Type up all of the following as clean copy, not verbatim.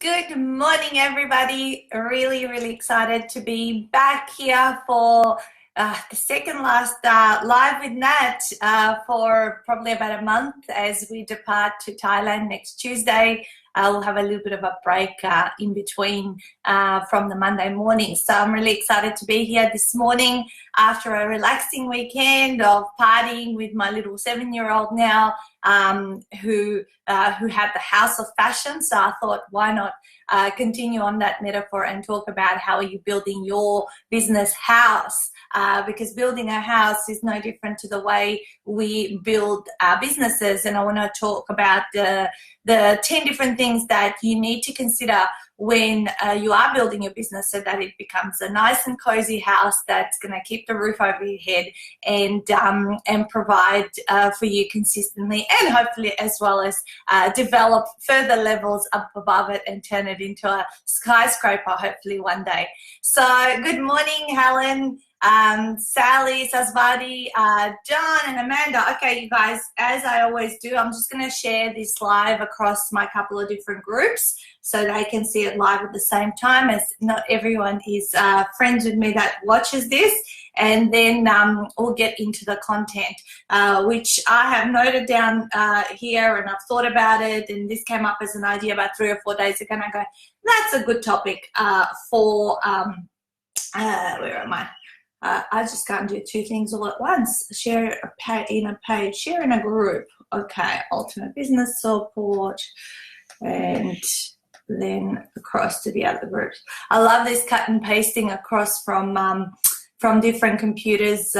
Good morning, everybody. Really excited to be back here for the second last live with Nat for probably about a month as we depart to Thailand next Tuesday. We'll have a little bit of a break in between from the Monday morning. So I'm really excited to be here this morning after a relaxing weekend of partying with my little 7-year-old now who had the house of fashion. So I thought, why not continue on that metaphor and talk about how are you building your business house? Because building a house is no different to the way we build our businesses. And I want to talk about the 10 different things that you need to consider when you are building your business so that it becomes a nice and cozy house that's going to keep the roof over your head and provide for you consistently, and hopefully as well as develop further levels up above it and turn it into a skyscraper hopefully one day. So good morning, Helen, Sally, Sasvati, John and Amanda. Okay, you guys, as I always do, I'm just going to share this live across my couple of different groups so they can see it live at the same time, as not everyone is friends with me that watches this. And then we'll get into the content, which I have noted down here, and I've thought about it, and this came up as an idea about 3 or 4 days ago, and I go, that's a good topic for, where am I? I just can't do 2 things all at once. Share in a page, share in a group. Okay, ultimate business support, and then across to the other groups. I love this cut and pasting across from different computers.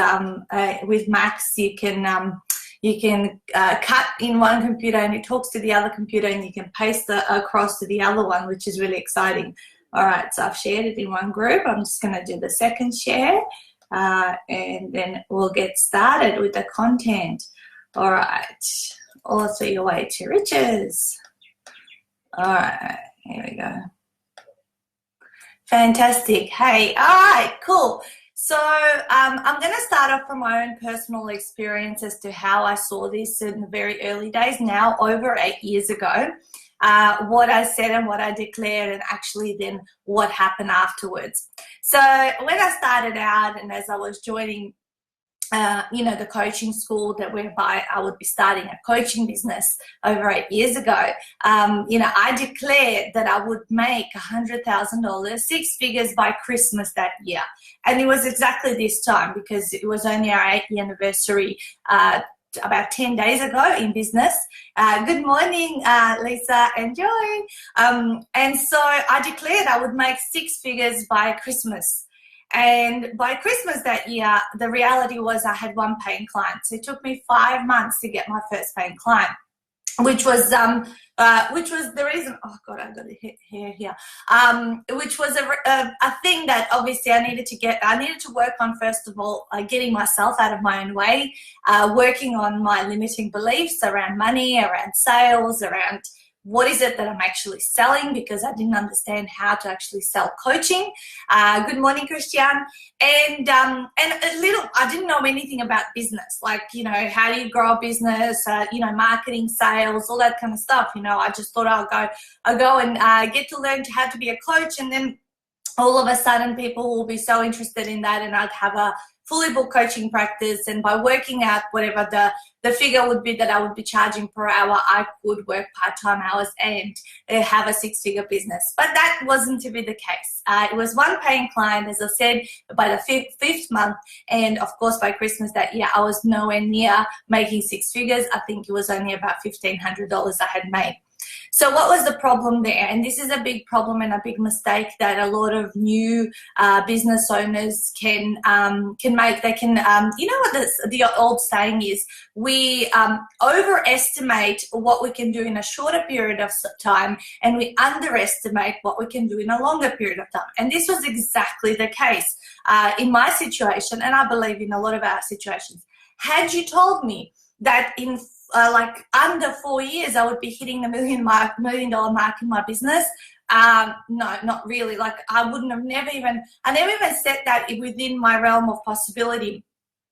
With Macs, you can cut in one computer and it talks to the other computer, and you can paste across to the other one, which is really exciting. All right, so I've shared it in one group. I'm just going to do the second share, and then we'll get started with the content. All right, also your way to riches. All right, here we go. Fantastic. Hey, all right, cool. So I'm going to start off from my own personal experience as to how I saw this in the very early days, now over 8 years ago. What I said and what I declared, and actually then what happened afterwards. So when I started out, and as I was joining the coaching school that whereby I would be starting a coaching business over 8 years ago, I declared that I would make $100,000, 6 figures by Christmas that year. And it was exactly this time, because it was only our 8th anniversary about 10 days ago in business. Good morning, Lisa and Joy. And so I declared I would make 6 figures by Christmas. And by Christmas that year, the reality was I had 1 paying client. So it took me 5 months to get my first paying client, which was the reason. Oh God, I got a hit here. Which was a thing that obviously I needed to work on. First of all, getting myself out of my own way, working on my limiting beliefs around money, around sales, around what is it that I'm actually selling, because I didn't understand how to actually sell coaching. Good morning, Christian. And I didn't know anything about business, like, how do you grow a business, marketing, sales, all that kind of stuff. I just thought I'll go and get to learn how to be a coach, and then all of a sudden people will be so interested in that, and I'd have a fully booked coaching practice, and by working out whatever the figure would be that I would be charging per hour, I could work part-time hours and have a 6-figure business. But that wasn't to be the case. It was 1 paying client, as I said, by the fifth month, and of course by Christmas that year I was nowhere near making 6 figures. I think it was only about $1,500 I had made. So what was the problem there? And this is a big problem and a big mistake that a lot of new business owners can make. They can, what the old saying is, we overestimate what we can do in a shorter period of time, and we underestimate what we can do in a longer period of time. And this was exactly the case in my situation, and I believe in a lot of our situations. Had you told me that in under 4 years I would be hitting the $1 million mark in my business, no, not really. Like, I never even set that within my realm of possibility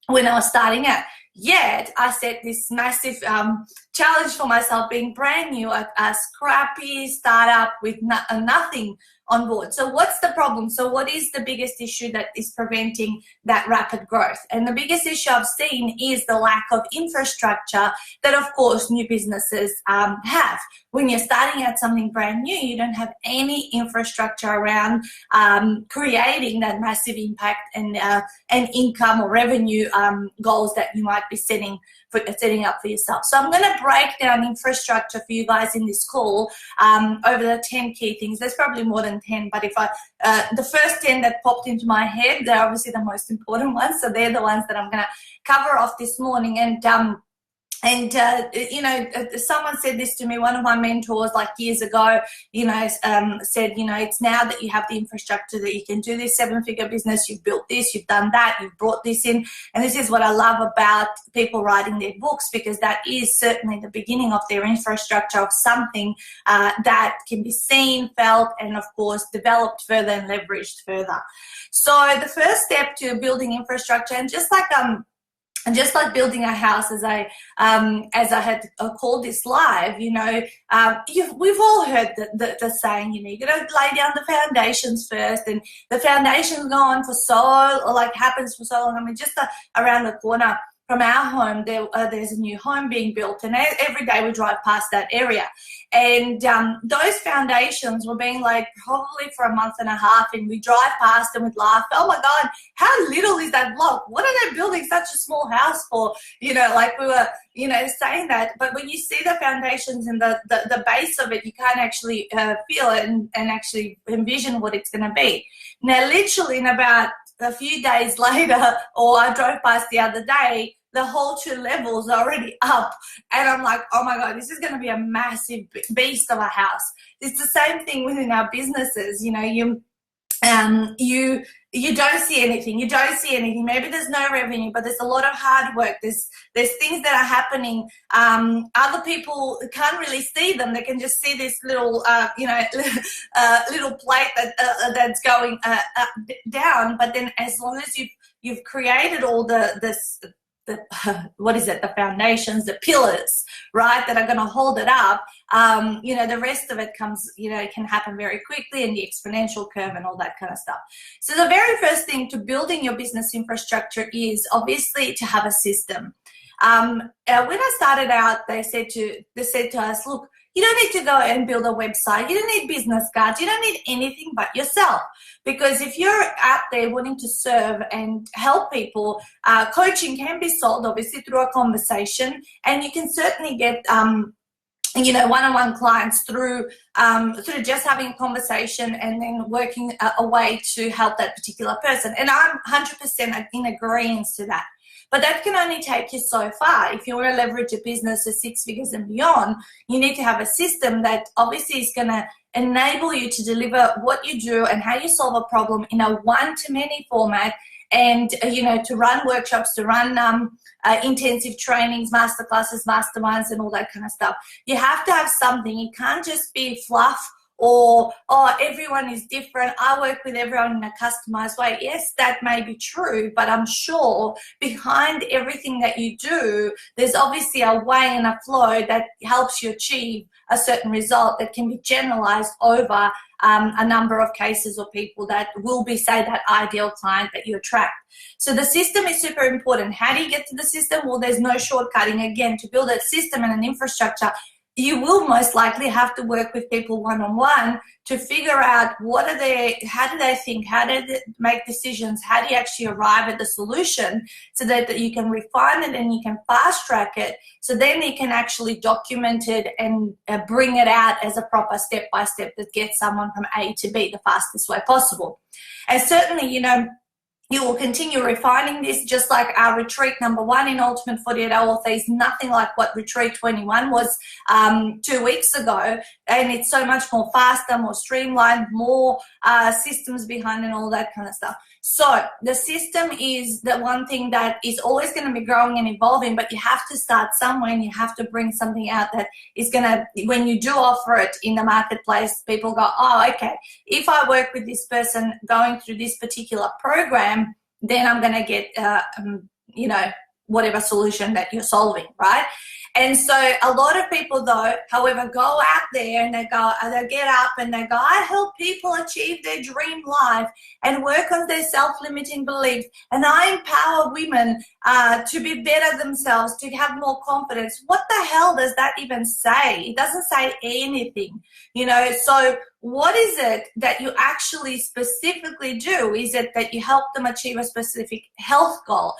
when I was starting out. Yet I set this massive challenge for myself, being brand new, a scrappy startup with nothing on board. So what's the problem? So what is the biggest issue that is preventing that rapid growth? And the biggest issue I've seen is the lack of infrastructure that, of course, new businesses have. When you're starting out something brand new, you don't have any infrastructure around creating that massive impact and income or revenue goals that you might be setting up for yourself. So I'm going to break down infrastructure for you guys in this call over the 10 key things. There's probably more than 10, but if the first 10 that popped into my head, they're obviously the most important ones. So they're the ones that I'm going to cover off this morning. You know, someone said this to me, one of my mentors like years ago, you know, said, you know, it's now that you have the infrastructure that you can do this 7-figure business, you've built this, you've done that, you've brought this in. And this is what I love about people writing their books, because that is certainly the beginning of their infrastructure of something that can be seen, felt, and of course, developed further and leveraged further. So the first step to building infrastructure, and just like building a house, as I had called this live, you know, we've all heard the saying, you know, you got to lay down the foundations first, and the foundations go on for happens for so long. I mean, just around the corner from our home, there's a new home being built, and every day we drive past that area. And those foundations were being laid probably for a month and a half, and we drive past and we'd laugh, oh my God, how little is that block? What are they building such a small house for? You know, like we were, you know, saying that. But when you see the foundations and the base of it, you can't actually feel it and actually envision what it's going to be. Now, literally in about a few days later, or I drove past the other day, the whole 2 levels are already up, and I'm like, oh my God, this is going to be a massive beast of a house. It's the same thing within our businesses. You know, you don't see anything. You don't see anything. Maybe there's no revenue, but there's a lot of hard work. There's things that are happening. Other people can't really see them. They can just see this little, little plate that's going down. But then, as long as you've created all the foundations, the pillars, right, that are going to hold it up, you know, the rest of it comes, you know, it can happen very quickly, and the exponential curve and all that kind of stuff. So the very first thing to building your business infrastructure is obviously to have a system. When I started out, they said to us, look, you don't need to go and build a website. You don't need business cards. You don't need anything but yourself. Because if you're out there wanting to serve and help people, coaching can be sold obviously through a conversation, and you can certainly get you know, one-on-one clients through just having a conversation and then working a way to help that particular person. And I'm 100% in agreement to that. But that can only take you so far. If you want to leverage a business to 6 figures and beyond, you need to have a system that obviously is going to enable you to deliver what you do and how you solve a problem in a one-to-many format, and, you know, to run workshops, to run intensive trainings, masterclasses, masterminds, and all that kind of stuff. You have to have something. It can't just be fluff, or, oh, everyone is different, I work with everyone in a customized way. Yes, that may be true, but I'm sure behind everything that you do, there's obviously a way and a flow that helps you achieve a certain result that can be generalized over a number of cases or people that will be, say, that ideal client that you attract. So the system is super important. How do you get to the system? Well, there's no shortcutting. Again, to build a system and an infrastructure, you will most likely have to work with people one-on-one to figure out how do they think, how do they make decisions, how do you actually arrive at the solution, so that you can refine it and you can fast track it, so then you can actually document it and bring it out as a proper step-by-step that gets someone from A to B the fastest way possible. And certainly, you know, you will continue refining this, just like our retreat number 1 in Ultimate 48 Hour Author is nothing like what retreat 21 was 2 weeks ago. And it's so much more faster, more streamlined, more systems behind and all that kind of stuff. So the system is the one thing that is always going to be growing and evolving, but you have to start somewhere, and you have to bring something out that is going to, when you do offer it in the marketplace, people go, oh, okay, if I work with this person going through this particular program, then I'm going to get, you know, whatever solution that you're solving, right? And so a lot of people, though, however, go out there and they get up and they go, I help people achieve their dream life and work on their self-limiting beliefs. And I empower women to be better themselves, to have more confidence. What the hell does that even say? It doesn't say anything, you know. So what is it that you actually specifically do? Is it that you help them achieve a specific health goal,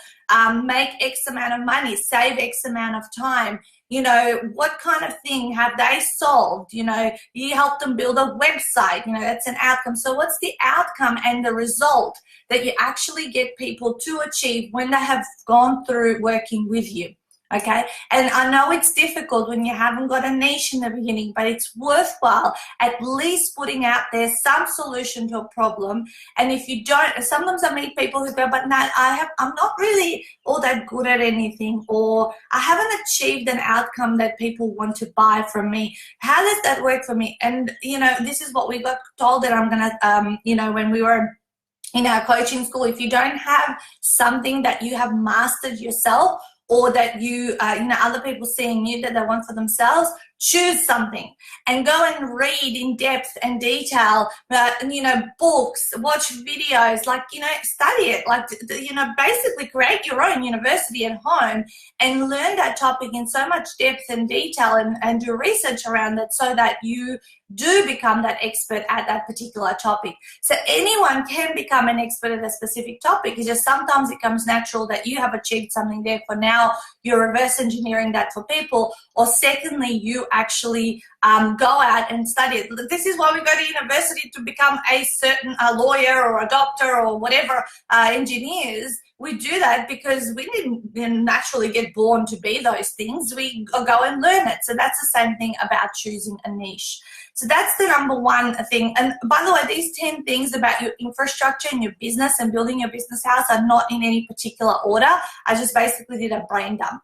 make X amount of money, save X amount of time? You know, what kind of thing have they solved? You know, you help them build a website, you know, that's an outcome. So what's the outcome and the result that you actually get people to achieve when they have gone through working with you? Okay, and I know it's difficult when you haven't got a niche in the beginning, but it's worthwhile at least putting out there some solution to a problem. And if you don't, sometimes I meet people who go, but Nat, I'm not really all that good at anything, or I haven't achieved an outcome that people want to buy from me. How does that work for me? And, you know, this is what we got told that I'm going to, you know, when we were in our coaching school, if you don't have something that you have mastered yourself, or that you know, other people seeing you that they want for themselves, choose something and go and read in depth and detail, you know, books, watch videos, like, you know, study it, like, you know, basically create your own university at home and learn that topic in so much depth and detail, and do research around it so that you do become that expert at that particular topic. So anyone can become an expert at a specific topic. It's just sometimes it comes natural that you have achieved something there for now, you're reverse engineering that for people, or secondly, you actually go out and study it. This is why we go to university, to become a certain lawyer or a doctor or whatever, engineers. We do that because we didn't naturally get born to be those things. We go and learn it. So that's the same thing about choosing a niche. So that's the number one thing. And by the way, these 10 things about your infrastructure and your business and building your business house are not in any particular order. I just basically did a brain dump.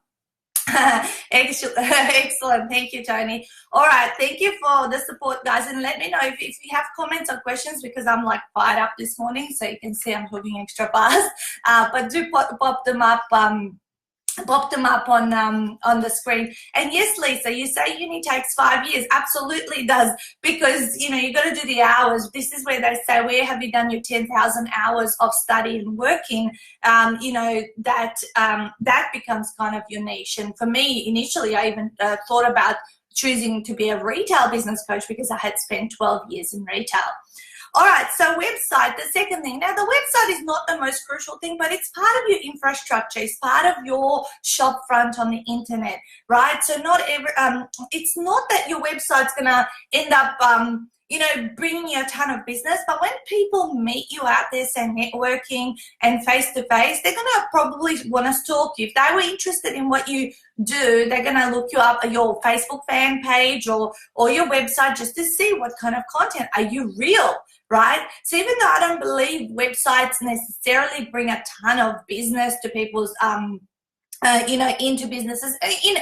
Excellent. Thank you, Tony. All right. Thank you for the support, guys. And let me know if you have comments or questions, because I'm like fired up this morning. So you can see I'm talking extra fast. But do pop them up. Pop them up on the screen. And yes, Lisa, you say uni takes 5 years. Absolutely does, because, you know, you got to do the hours. This is where they say, where have you done your 10,000 hours of study and working? You know, that becomes kind of your niche. And for me, initially, I even thought about choosing to be a retail business coach because I had spent 12 years in retail. All right, so website, the second thing. Now, the website is not the most crucial thing, but it's part of your infrastructure. It's part of your shop front on the internet, right? So not every, it's not that your website's going to end up, you know, bringing you a ton of business, but when people meet you out there, say networking and face-to-face, they're going to probably want to stalk you. If they were interested in what you do, they're going to look you up at your Facebook fan page or your website just to see what kind of content. Are you real? Right? So even though I don't believe websites necessarily bring a ton of business to people's, you know, into businesses, in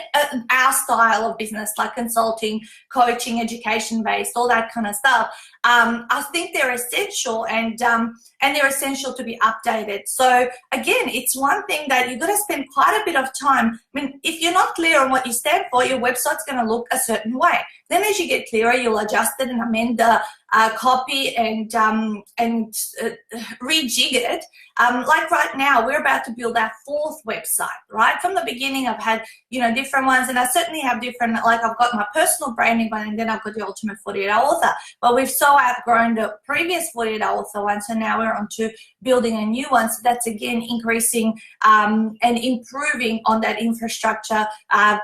our style of business, like consulting, coaching, education-based, all that kind of stuff, I think they're essential, and they're essential to be updated. So again, it's one thing that you've got to spend quite a bit of time. I mean, if you're not clear on what you stand for, your website's going to look a certain way. Then as you get clearer, you'll adjust it and amend the copy and rejig it. Like right now, we're about to build our 4th website, right? From the beginning, I've had, you know, different ones, and I certainly have different, like I've got my personal branding one, and then I've got the Ultimate 48-Hour Author. But we've so outgrown the previous 48-Hour Author one, so now we're on to building a new one. So that's, again, increasing and improving on that infrastructure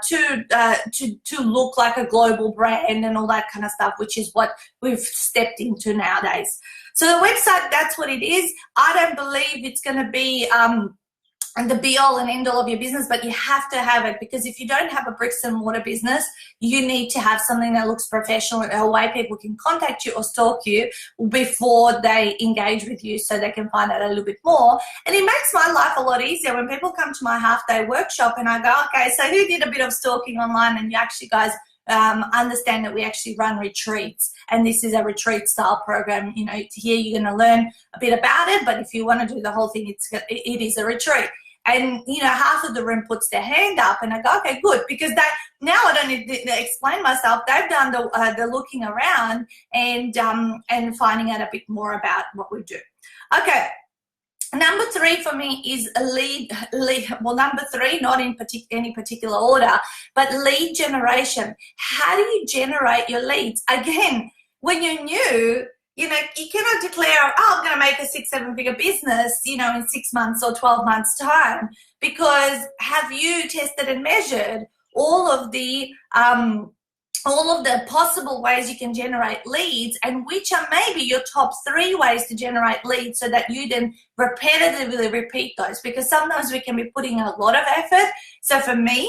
to look like a global brand and all that kind of stuff, which is what we've stepped into nowadays. So the website, that's what it is. I don't believe it's going to be the be-all and end-all of your business, but you have to have it, because if you don't have a bricks and mortar business, you need to have something that looks professional, a way people can contact you or stalk you before they engage with you, so they can find out a little bit more. And it makes my life a lot easier when people come to my half-day workshop and I go, okay, so who did a bit of stalking online? And you actually guys understand that we actually run retreats, and this is a retreat style program. You know, here you're going to learn a bit about it, but if you want to do the whole thing, it is a retreat. and half of the room puts their hand up, and I go, okay, good, because that now I don't need to explain myself. They've done the looking around and finding out a bit more about what we do. Okay. Number 3 for me is lead. Well, number 3, not in any particular order, but lead generation. How do you generate your leads? Again, when you're new, you cannot declare, oh, I'm going to make a 6-7 figure business, in 6 months or 12 months time, because have you tested and measured all of the possible ways you can generate leads, and which are maybe your top 3 ways to generate leads, so that you then repetitively repeat those, because sometimes we can be putting a lot of effort. So for me,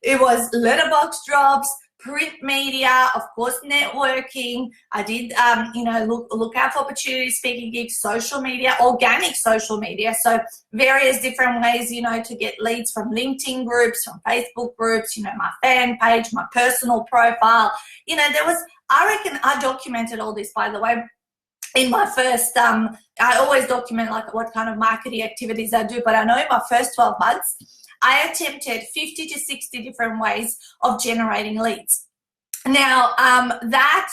it was letterbox drops, print media, of course, networking. I did, look out for opportunities, speaking gigs, social media, organic social media. So various different ways, to get leads from LinkedIn groups, from Facebook groups, my fan page, my personal profile. I reckon I documented all this, by the way, in my first, I always document like what kind of marketing activities I do, but I know in my first 12 months, I attempted 50 to 60 different ways of generating leads. Now, that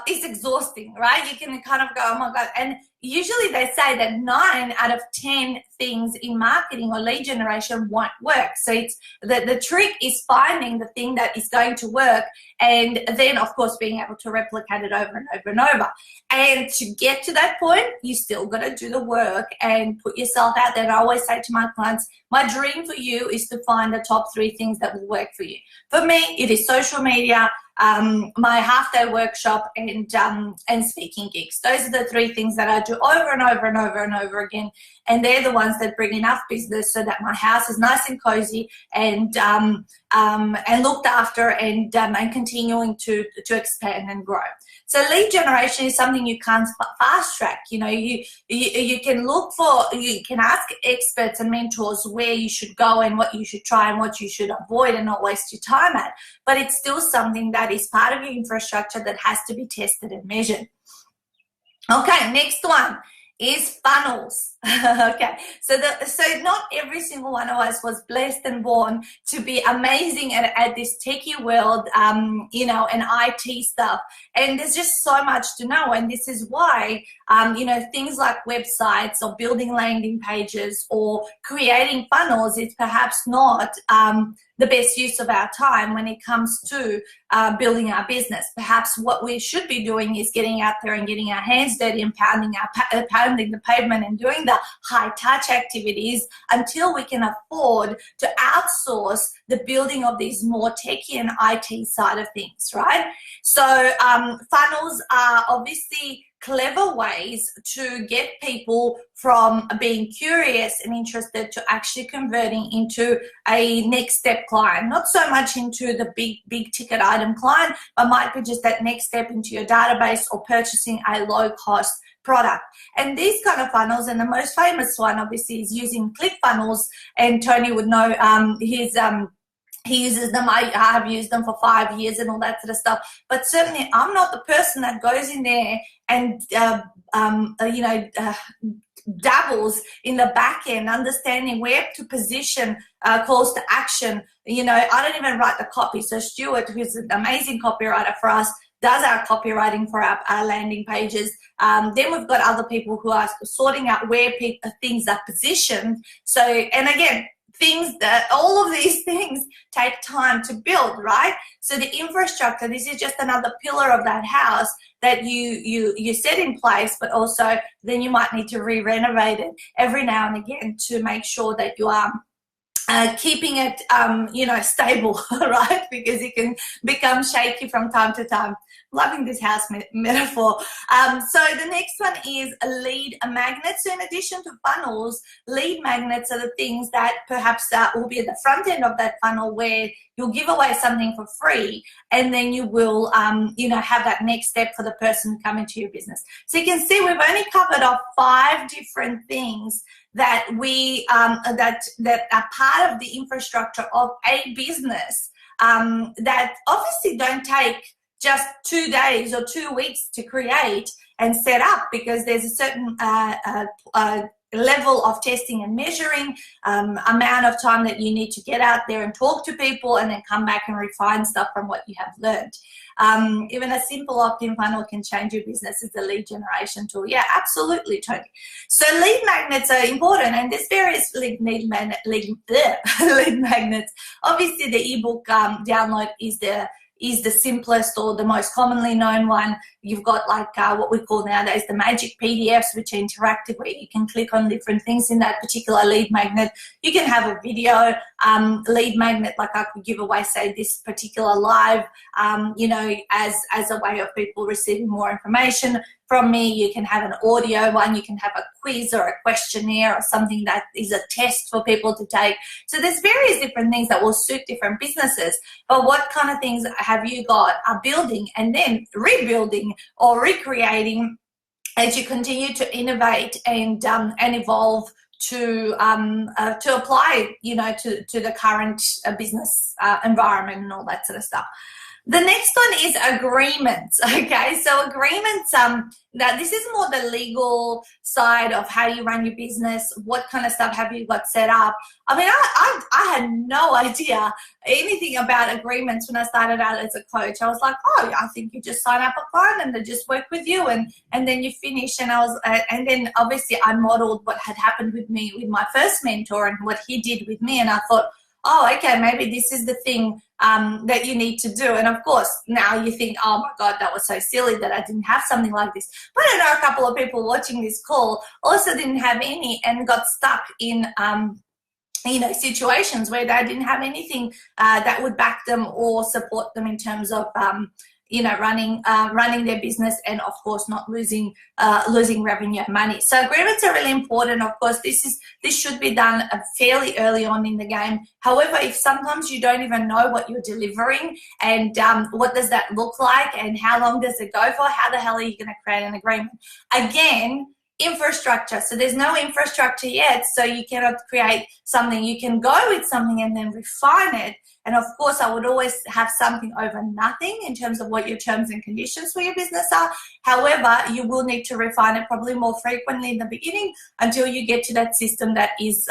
is exhausting, right? You can kind of go, oh my God. And usually they say that 9 out of 10 things in marketing or lead generation won't work. So it's the trick is finding the thing that is going to work, and then of course being able to replicate it over and over and over. And to get to that point, you still got to do the work and put yourself out there. And I always say to my clients, my dream for you is to find the top 3 things that will work for you. For me, it is social media, my half-day workshop, and speaking gigs. Those are the 3 things that I do over and over and over and over again, and they're the ones that bring enough business so that my house is nice and cozy and looked after, and continuing to expand and grow. So lead generation is something you can't fast track. You can look for, you can ask experts and mentors where you should go and what you should try and what you should avoid and not waste your time at. But it's still something that is part of your infrastructure that has to be tested and measured. Okay, next one is funnels. Okay, so not every single one of us was blessed and born to be amazing at this techie world, and IT stuff. And there's just so much to know. And this is why, things like websites or building landing pages or creating funnels is perhaps not the best use of our time when it comes to building our business. Perhaps what we should be doing is getting out there and getting our hands dirty and pounding the pavement and doing the high touch activities until we can afford to outsource the building of these more techie and IT side of things, right? So funnels are obviously clever ways to get people from being curious and interested to actually converting into a next step client. Not so much into the big ticket item client, but might be just that next step into your database or purchasing a low cost product. And these kind of funnels, and the most famous one obviously is using ClickFunnels, and Tony would know he uses them. I have used them for 5 years and all that sort of stuff. But certainly I'm not the person that goes in there and, dabbles in the back end, understanding where to position calls to action. I don't even write the copy. So Stuart, who's an amazing copywriter for us, does our copywriting for our landing pages. Then we've got other people who are sorting out where things are positioned. So, and again, all of these things take time to build, right? So the infrastructure, this is just another pillar of that house that you set in place, but also then you might need to re-renovate it every now and again to make sure that you are keeping it, stable, right? Because it can become shaky from time to time. Loving this house metaphor. So the next one is a lead magnet. So in addition to funnels, lead magnets are the things that perhaps will be at the front end of that funnel where you'll give away something for free, and then you will, have that next step for the person to come into your business. So you can see we've only covered off 5 different things that we that are part of the infrastructure of a business that obviously don't take just 2 days or 2 weeks to create and set up, because there's a certain level of testing and measuring, amount of time that you need to get out there and talk to people and then come back and refine stuff from what you have learned. Even a simple opt-in funnel can change your business as a lead generation tool. Yeah, absolutely, Tony. So lead magnets are important, and there's various lead magnets. Obviously, the ebook download is the simplest or the most commonly known one. You've got like what we call nowadays the magic PDFs, which are interactive, where you can click on different things in that particular lead magnet. You can have a video lead magnet, like I could give away, say, this particular live, as a way of people receiving more information from me. You can have an audio one, you can have a quiz or a questionnaire or something that is a test for people to take. So there's various different things that will suit different businesses. But what kind of things have you got are building and then rebuilding or recreating as you continue to innovate and evolve to apply, to the current business environment and all that sort of stuff. The next one is agreements. Okay, so agreements, that this is more the legal side of how you run your business. What kind of stuff have you got set up? I mean, I had no idea anything about agreements when I started out as a coach. I was like, oh, I think you just sign up a client and they just work with you, and then you finish. And then obviously I modeled what had happened with me with my first mentor and what he did with me, and I thought, oh, okay, maybe this is the thing that you need to do. And of course, now you think, oh my God, that was so silly that I didn't have something like this. But I know a couple of people watching this call also didn't have any and got stuck in, situations where they didn't have anything that would back them or support them in terms of, running their business, and of course not losing revenue and money. So agreements are really important. Of course, this should be done fairly early on in the game. However, if sometimes you don't even know what you're delivering and what does that look like and how long does it go for, how the hell are you going to create an agreement? Again, infrastructure. So there's no infrastructure yet, so you cannot create something. You can go with something and then refine it. And of course, I would always have something over nothing in terms of what your terms and conditions for your business are. However, you will need to refine it probably more frequently in the beginning until you get to that system that is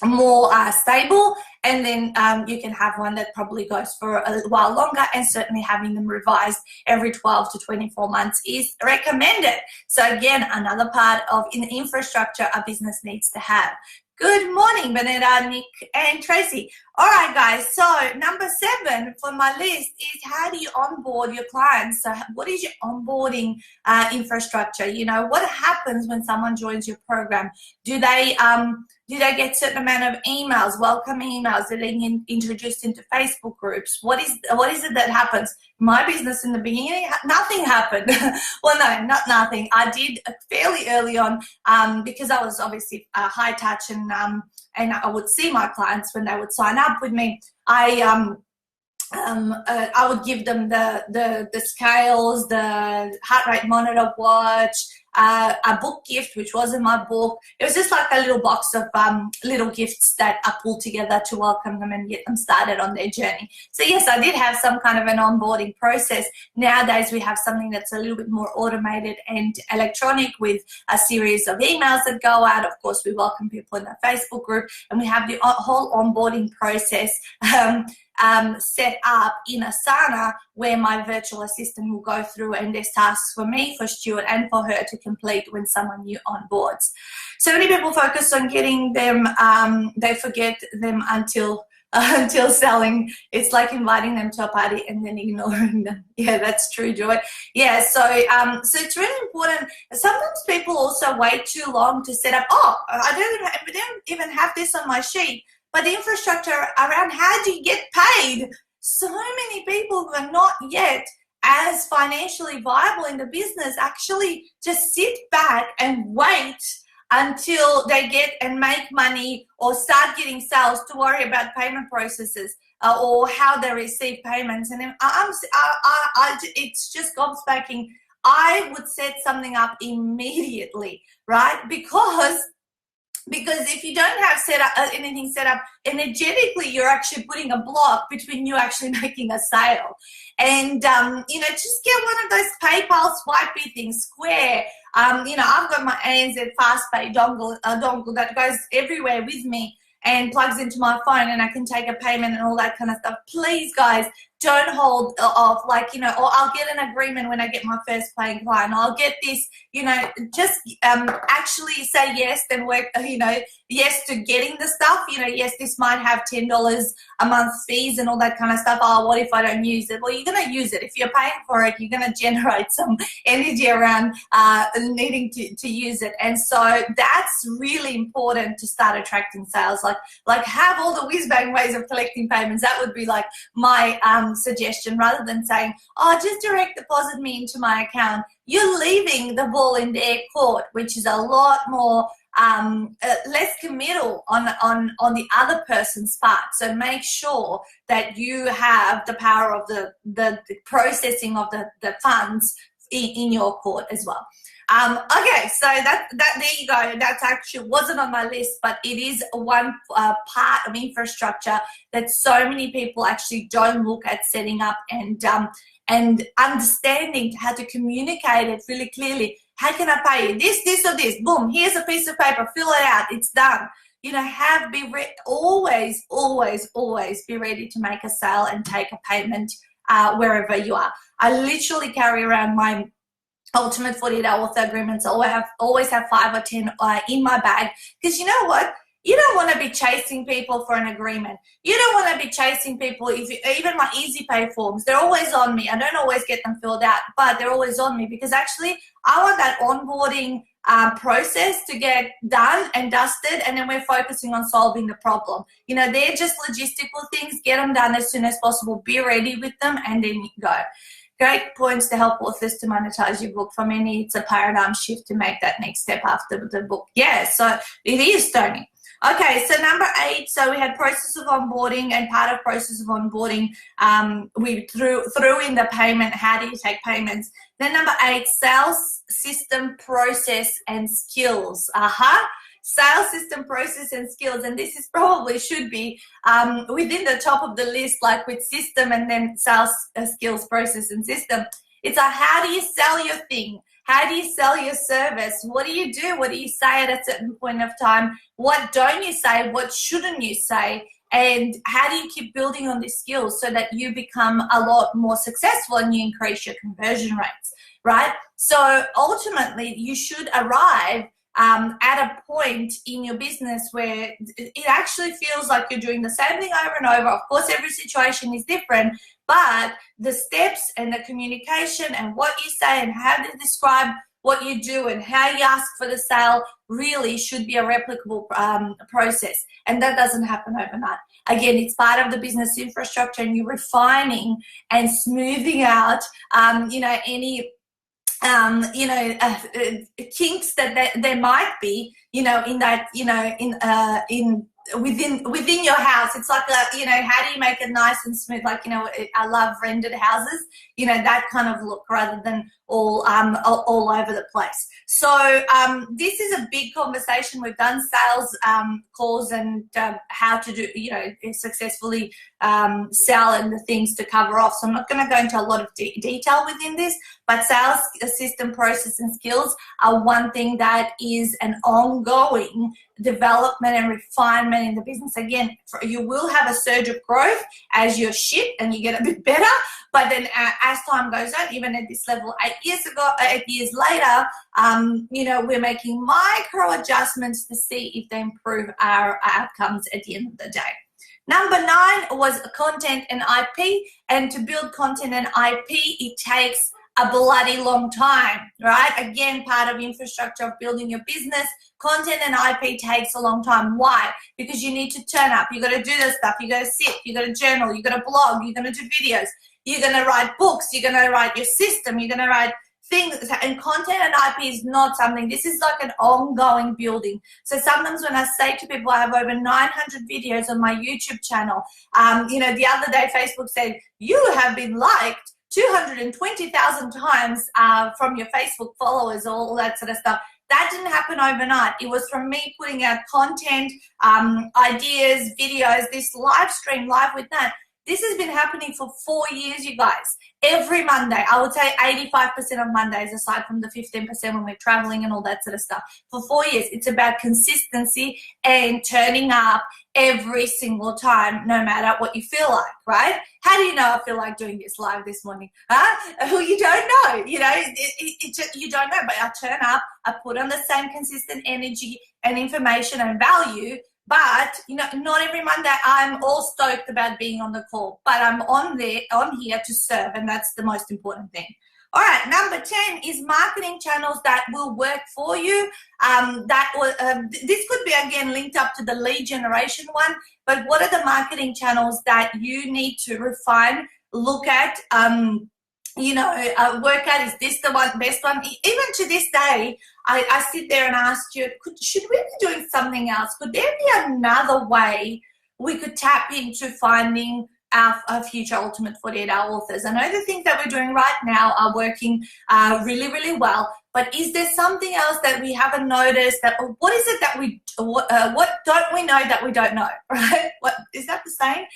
more stable, and then you can have one that probably goes for a while longer, and certainly having them revised every 12 to 24 months is recommended. So again, another part of an infrastructure a business needs to have. Good morning, Benetta, Nick, and Tracy. All right, guys, so number 7 for my list is how do you onboard your clients? So what is your onboarding infrastructure? What happens when someone joins your program? Do they get certain amount of emails, welcome emails? Are they introduced into Facebook groups? What is it that happens? My business in the beginning, nothing happened. Well, no, not nothing. I did fairly early on because I was obviously high touch, and I would see my clients when they would sign up with me. I would give them the scales, the heart rate monitor watch, a book gift, which wasn't my book. It was just like a little box of little gifts that I pulled together to welcome them and get them started on their journey. So yes, I did have some kind of an onboarding process. Nowadays, we have something that's a little bit more automated and electronic with a series of emails that go out. Of course, we welcome people in the Facebook group, and we have the whole onboarding process set up in Asana, where my virtual assistant will go through, and there's tasks for me, for Stuart, and for her to complete when someone new onboards. So many people focus on getting them, they forget them until selling. It's like inviting them to a party and then ignoring them. Yeah, that's true, Joy. Yeah, so it's really important. Sometimes people also wait too long to set up. Oh, I don't even have this on my sheet. But the infrastructure around how do you get paid? So many people who are not yet as financially viable in the business actually just sit back and wait until they get and make money or start getting sales to worry about payment processes or how they receive payments. And it's just gobsmacking. I would set something up immediately, right? Because Because if you don't have anything set up, energetically, you're actually putting a block between you actually making a sale. And, just get one of those PayPal swipey things, Square. I've got my ANZ FastPay dongle that goes everywhere with me and plugs into my phone, and I can take a payment and all that kind of stuff. Please, guys, don't hold off, or I'll get an agreement when I get my first paying client. I'll get this, just actually say yes, then work, yes to getting the stuff. Yes, this might have $10 a month fees and all that kind of stuff. Oh, what if I don't use it? Well, you're going to use it. If you're paying for it, you're going to generate some energy around needing to use it. And so that's really important to start attracting sales. Like have all the whiz-bang ways of collecting payments. That would be like my suggestion, rather than saying, oh, just direct deposit me into my account. You're leaving the ball in their court, which is a lot more less committal on the other person's part. So make sure that you have the power of the processing of the funds in your court as well. Okay, so that there you go. That's actually wasn't on my list, but it is one part of infrastructure that so many people actually don't look at setting up and understanding how to communicate it really clearly. How can I pay you? This, or this. Boom, here's a piece of paper. Fill it out. It's done. Always be ready to make a sale and take a payment wherever you are. I literally carry around my Ultimate 48-hour author agreements. I always have 5 or 10 in my bag, because you know what? You don't want to be chasing people for an agreement. You don't want to be chasing people. Even my Easy Pay forms, they're always on me. I don't always get them filled out, but they're always on me, because actually I want that onboarding process to get done and dusted, and then we're focusing on solving the problem. They're just logistical things. Get them done as soon as possible. Be ready with them, and then go. Great points to help authors to monetize your book. For many, it's a paradigm shift to make that next step after the book. Yeah, so it is, Tony. Okay, so number 8, so we had process of onboarding, and part of process of onboarding, we threw in the payment. How do you take payments? Then number 8, sales system, process, and skills. Sales system, process, and skills. And this is probably should be within the top of the list, like with system and then sales, skills, process, and system. It's how do you sell your thing? How do you sell your service? What do you do? What do you say at a certain point of time? What don't you say? What shouldn't you say? And how do you keep building on these skills so that you become a lot more successful and you increase your conversion rates, right? So ultimately, you should arrive at a point in your business where it actually feels like you're doing the same thing over and over. Of course, every situation is different, but the steps and the communication and what you say and how to describe what you do and how you ask for the sale really should be a replicable process. And that doesn't happen overnight. Again, it's part of the business infrastructure, and you're refining and smoothing out, any kinks that there might be, in that, within your house. It's like how do you make it nice and smooth? Like, I love rendered houses, that kind of look, rather than all over the place. So this is a big conversation. We've done sales calls and how to do, successfully sell and the things to cover off. So I'm not going to go into a lot of detail within this, but sales system, process, and skills are one thing that is an ongoing development and refinement in the business. Again, you will have a surge of growth as you shit and you get a bit better, but then as time goes on, even at this level 8 years later, we're making micro adjustments to see if they improve our outcomes at the end of the day. Number 9 was content and IP, and to build content and IP, it takes a bloody long time, right? Again, part of infrastructure of building your business, content and IP takes a long time. Why? Because you need to turn up. You got to do this stuff. You got to sit. You got to journal. You got to blog. You're going to do videos. You're going to write books. You're going to write your system. You're going to write things. And content and IP is not something. This is like an ongoing building. So sometimes when I say to people, I have over 900 videos on my YouTube channel. The other day Facebook said, you have been liked 220,000 times from your Facebook followers, all that sort of stuff. That didn't happen overnight. It was from me putting out content, ideas, videos, this live stream, live with Nat. This has been happening for 4 years, you guys. Every Monday, I would say 85% of Mondays, aside from the 15% when we're traveling and all that sort of stuff. For 4 years, it's about consistency and turning up every single time, no matter what you feel like, right? How do you know I feel like doing this live this morning? Well, you don't know, you know, you don't know, but I turn up, I put on the same consistent energy and information and value. But, you know, not every Monday I'm all stoked about being on the call, but I'm on here to serve, and that's the most important thing. All right, number 10 is marketing channels that will work for you. This could be, again, linked up to the lead generation one, but what are the marketing channels that you need to refine, look at, work out, is this the best one? Even to this day, I sit there and ask you, should we be doing something else? Could there be another way we could tap into finding our future Ultimate 48-Hour Authors? I know the things that we're doing right now are working really, really well, but is there something else that we haven't noticed? What is it that what don't we know that we don't know, right? What is that the same?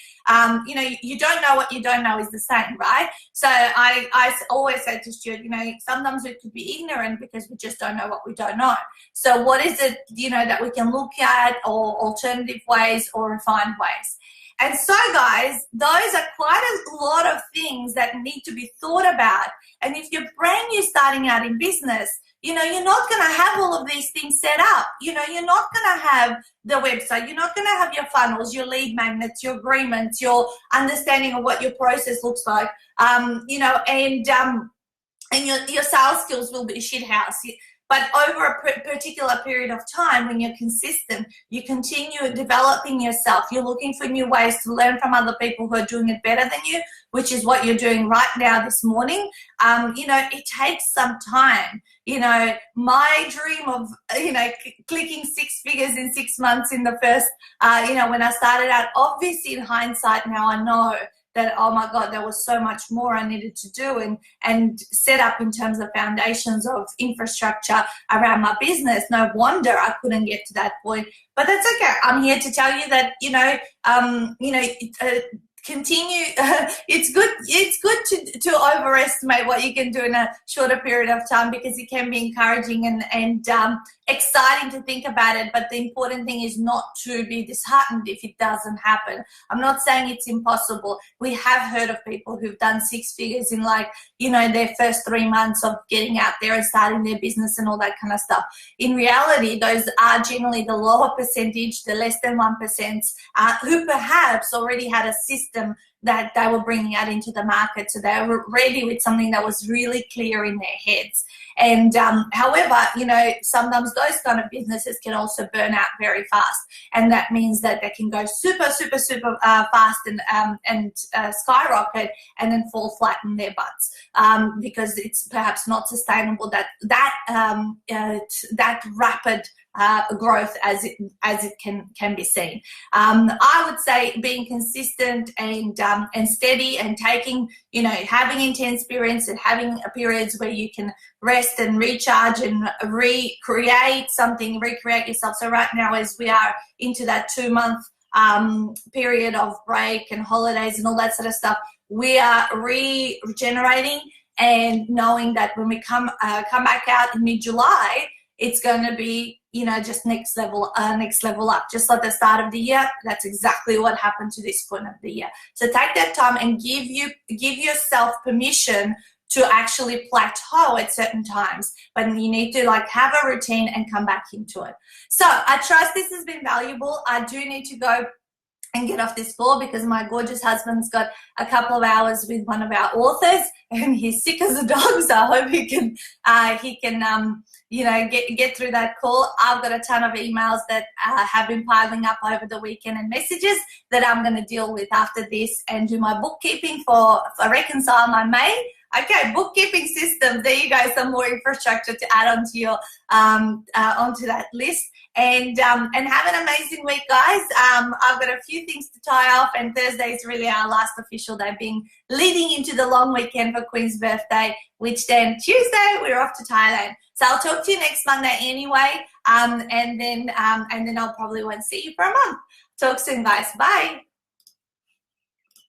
You don't know what you don't know is the same, right? So I always say to Stuart, sometimes we could be ignorant because we just don't know what we don't know. So what is it, that we can look at, or alternative ways or refined ways? And so, guys, those are quite a lot of things that need to be thought about. And if you're brand new starting out in business, you're not going to have all of these things set up. You're not going to have the website. You're not going to have your funnels, your lead magnets, your agreements, your understanding of what your process looks like, and your sales skills will be shit house. But over a particular period of time, when you're consistent, you continue developing yourself. You're looking for new ways to learn from other people who are doing it better than you, which is what you're doing right now this morning. It takes some time. My dream of, clicking 6 figures in 6 months in the first, when I started out, obviously in hindsight now I know that, oh my God, there was so much more I needed to do and set up in terms of foundations of infrastructure around my business. No wonder I couldn't get to that point, but that's okay. I'm here to tell you that, continue. It's good to overestimate what you can do in a shorter period of time, because it can be encouraging and exciting to think about it. But the important thing is not to be disheartened if it doesn't happen. I'm not saying it's impossible. We have heard of people who've done 6 figures in their first 3 months of getting out there and starting their business and all that kind of stuff. In reality, those are generally the lower percentage, the less than 1%, who perhaps already had a system that they were bringing out into the market. So they were ready with something that was really clear in their heads. And however, sometimes those kind of businesses can also burn out very fast. And that means that they can go super, super, super fast and skyrocket and then fall flat in their butts, because it's perhaps not sustainable that rapid growth as it can be seen. I would say being consistent and steady and taking, having intense periods and having periods where you can rest and recharge and recreate yourself. So right now, as we are into that 2-month period of break and holidays and all that sort of stuff, we are regenerating and knowing that when we come back out in mid-July, it's going to be, just next level up. Just like the start of the year, that's exactly what happened to this point of the year. So take that time and give yourself permission to actually plateau at certain times, but you need to have a routine and come back into it. So I trust this has been valuable. I do need to go and get off this floor because my gorgeous husband's got a couple of hours with one of our authors and he's sick as a dog, so I hope he can get through that call. I've got a ton of emails that have been piling up over the weekend and messages that I'm going to deal with after this and do my bookkeeping for reconcile my May. Okay, bookkeeping system. There you go. Some more infrastructure to add onto your onto that list. and have an amazing week, guys. I've got a few things to tie off, and Thursday is really our last official day, being leading into the long weekend for Queen's birthday, which then Tuesday we're off to Thailand. So I'll talk to you next Monday anyway, and then I'll probably won't see you for a month. Talk soon, guys. Bye.